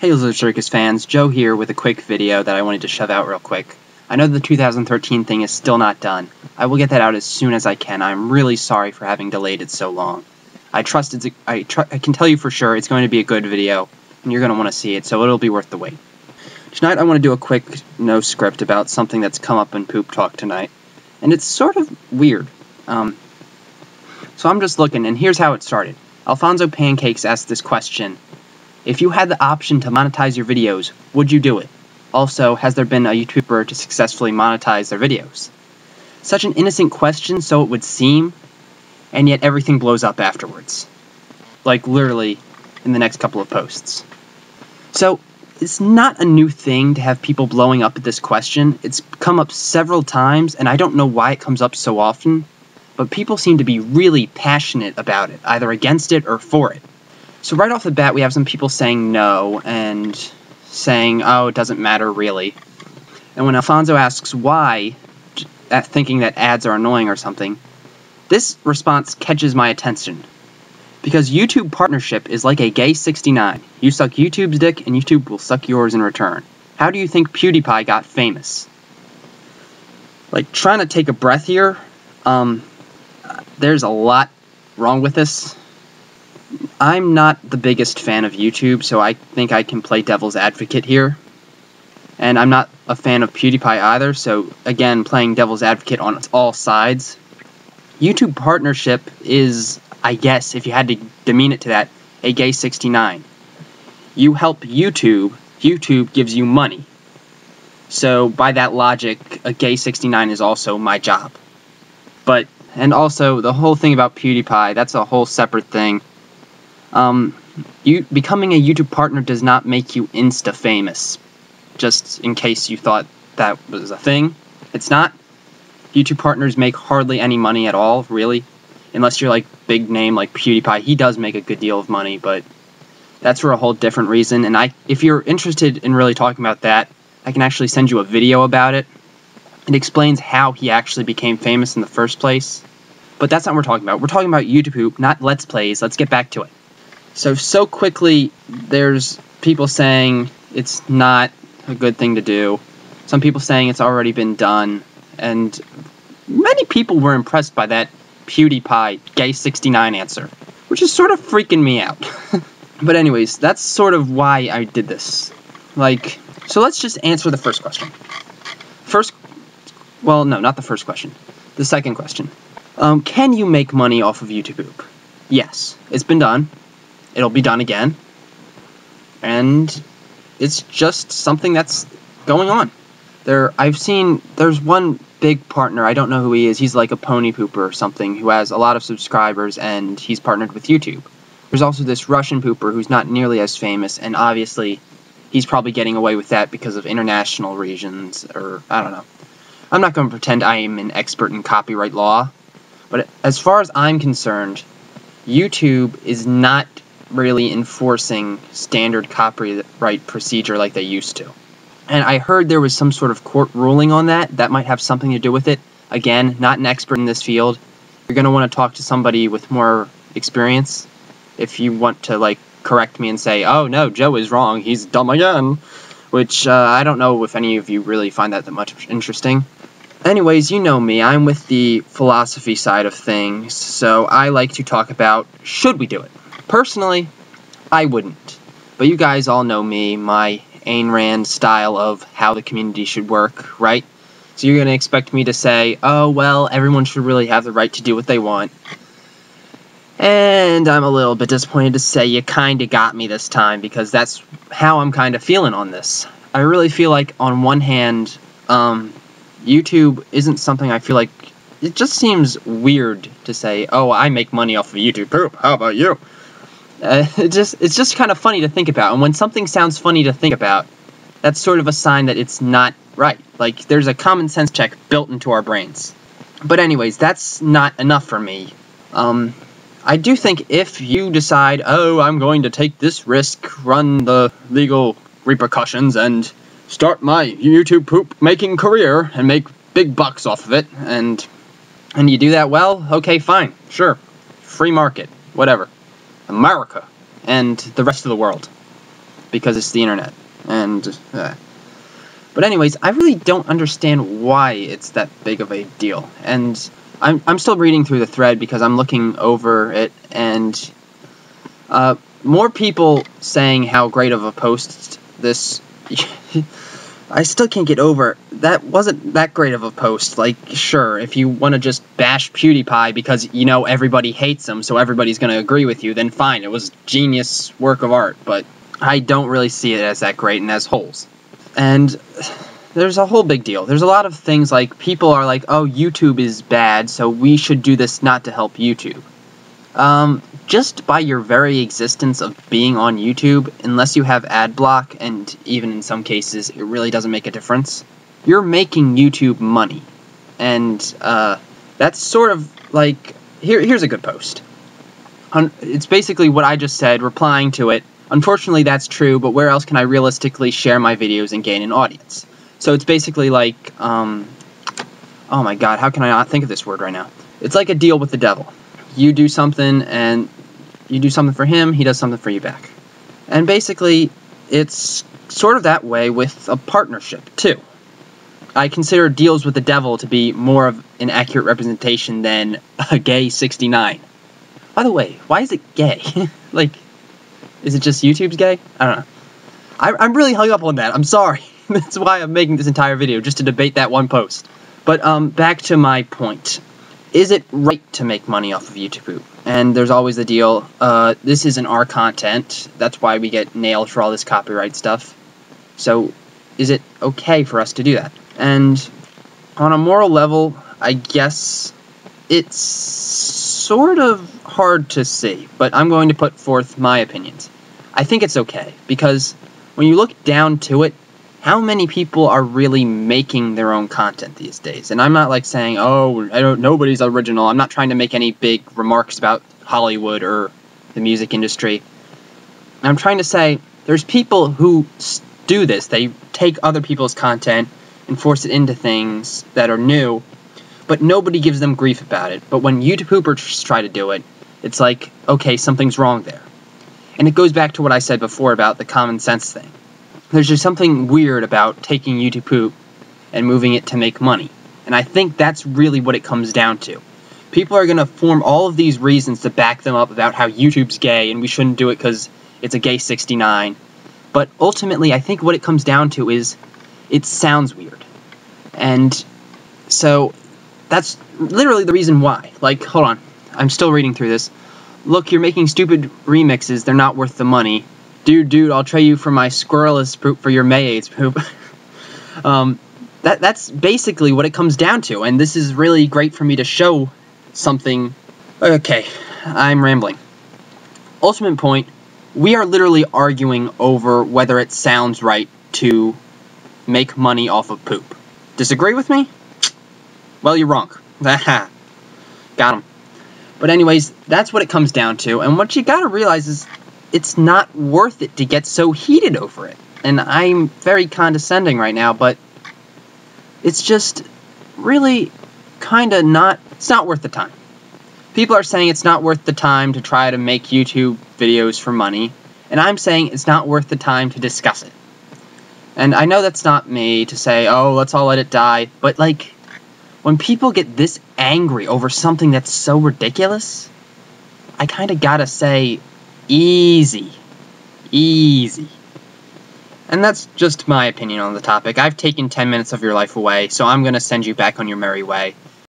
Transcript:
Hey Circus fans, Joe here with a quick video that I wanted to shove out real quick. I know the 2013 thing is still not done. I will get that out as soon as I can. I'm really sorry for having delayed it so long. I can tell you for sure it's going to be a good video, and you're going to want to see it, so it'll be worth the wait. Tonight I want to do a quick no script about something that's come up in Poop Talk tonight, and it's sort of weird. So I'm just looking, and here's how it started. Alfonso Pancakes asked this question: if you had the option to monetize your videos, would you do it? Also, has there been a YouTuber to successfully monetize their videos? Such an innocent question, so it would seem, and yet everything blows up afterwards. Like, literally, in the next couple of posts. So, it's not a new thing to have people blowing up at this question. It's come up several times, and I don't know why it comes up so often, but people seem to be really passionate about it, either against it or for it. So right off the bat, we have some people saying no, and saying, oh, it doesn't matter really. And when Alfonso asks why, thinking that ads are annoying or something, this response catches my attention. Because YouTube partnership is like a gay 69. You suck YouTube's dick, and YouTube will suck yours in return. How do you think PewDiePie got famous? Like, trying to take a breath here, there's a lot wrong with this. I'm not the biggest fan of YouTube, so I think I can play devil's advocate here. And I'm not a fan of PewDiePie either, so again, playing devil's advocate on all sides. YouTube partnership is, I guess, if you had to demean it to that, a gay 69. You help YouTube, YouTube gives you money. So by that logic, a gay 69 is also my job. And also, the whole thing about PewDiePie, that's a whole separate thing. Becoming a YouTube partner does not make you insta-famous. Just in case you thought that was a thing. It's not. YouTube partners make hardly any money at all, really. Unless you're like big name like PewDiePie. He does make a good deal of money, but that's for a whole different reason. And if you're interested in really talking about that, I can actually send you a video about it. It explains how he actually became famous in the first place. But that's not what we're talking about. We're talking about YouTube, not Let's Plays. Let's get back to it. So quickly, there's people saying it's not a good thing to do. Some people saying it's already been done. And many people were impressed by that PewDiePie gay 69 answer, which is sort of freaking me out. But anyways, that's sort of why I did this. So let's just answer the first question. Well, no, not the first question. The second question. Can you make money off of YouTube? Yes, it's been done. It'll be done again. And it's just something that's going on. There's one big partner, I don't know who he is, he's like a pony pooper or something, who has a lot of subscribers, and he's partnered with YouTube. There's also this Russian pooper who's not nearly as famous, and obviously he's probably getting away with that because of international reasons, or I don't know. I'm not going to pretend I am an expert in copyright law, but as far as I'm concerned, YouTube is not really enforcing standard copyright procedure like they used to. And I heard there was some sort of court ruling on that. That might have something to do with it. Again, not an expert in this field. You're going to want to talk to somebody with more experience if you want to, correct me and say, oh, no, Joe is wrong, he's dumb again. Which, I don't know if any of you really find that much interesting. Anyways, you know me, I'm with the philosophy side of things, so I like to talk about, should we do it? Personally, I wouldn't. But you guys all know me, my Ayn Rand style of how the community should work, right? So you're going to expect me to say, oh, well, everyone should really have the right to do what they want. And I'm a little bit disappointed to say you kind of got me this time, because that's how I'm kind of feeling on this. I really feel like, on one hand, YouTube isn't something I feel like, it just seems weird to say, oh, I make money off of YouTube. Poop, how about you? It's just kind of funny to think about, and when something sounds funny to think about, that's sort of a sign that it's not right. There's a common sense check built into our brains. But anyways, that's not enough for me. I do think if you decide, oh, I'm going to take this risk, run the legal repercussions, and start my YouTube poop-making career, and make big bucks off of it, and you do that well, okay, fine, sure. Free market, whatever. America, and the rest of the world. because it's the internet. And, But anyways, I really don't understand why it's that big of a deal. And I'm still reading through the thread because I'm looking over it, and more people saying how great of a post this... I still can't get over, that wasn't that great of a post. Like, sure, if you want to just bash PewDiePie because you know everybody hates him, so everybody's going to agree with you, then fine, it was genius work of art, but I don't really see it as that great and as holes. And there's a whole big deal. There's a lot of things like, people are like, oh, YouTube is bad, so we should do this not to help YouTube. Just by your very existence of being on YouTube, unless you have ad block, and even in some cases it really doesn't make a difference, you're making YouTube money. And that's sort of like, here's a good post. It's basically what I just said, replying to it. Unfortunately, that's true, but where else can I realistically share my videos and gain an audience? So it's basically like, oh my god, how can I not think of this word right now? It's like a deal with the devil. You do something, and you do something for him, he does something for you back. And basically, it's sort of that way with a partnership, too. I consider deals with the devil to be more of an accurate representation than a gay 69. By the way, why is it gay? Like, is it just YouTube's gay? I don't know. I'm really hung up on that. I'm sorry. That's why I'm making this entire video, just to debate that one post. But back to my point. Is it right to make money off of YouTube? And there's always the deal, this isn't our content, that's why we get nailed for all this copyright stuff. So, is it okay for us to do that? And on a moral level, I guess it's sort of hard to see, but I'm going to put forth my opinions. I think it's okay, because when you look down to it, how many people are really making their own content these days? And I'm not like saying, oh, nobody's original. I'm not trying to make any big remarks about Hollywood or the music industry. I'm trying to say there's people who do this. They take other people's content and force it into things that are new, but nobody gives them grief about it. But when YouTubers try to do it, it's like, okay, something's wrong there. And it goes back to what I said before about the common sense thing. There's just something weird about taking YouTube poop and moving it to make money. And I think that's really what it comes down to. People are going to form all of these reasons to back them up about how YouTube's gay and we shouldn't do it because it's a gay 69. But ultimately, I think what it comes down to is it sounds weird. And so that's literally the reason why. Like, hold on. I'm still reading through this. Look, you're making stupid remixes. They're not worth the money. Dude, I'll trade you for my squirreless poop for your Mayaids poop. That's basically what it comes down to, and this is really great for me to show something. Okay, I'm rambling. Ultimate point, we are literally arguing over whether it sounds right to make money off of poop. Disagree with me? Well, you're wrong. Got him. But anyways, that's what it comes down to, and what you gotta realize is it's not worth it to get so heated over it. And I'm very condescending right now, but it's just really kinda not, it's not worth the time. People are saying it's not worth the time to try to make YouTube videos for money, and I'm saying it's not worth the time to discuss it. And I know that's not me to say, oh, let's all let it die, but like, when people get this angry over something that's so ridiculous, I kinda gotta say, easy. Easy. And that's just my opinion on the topic. I've taken 10 minutes of your life away, so I'm going to send you back on your merry way.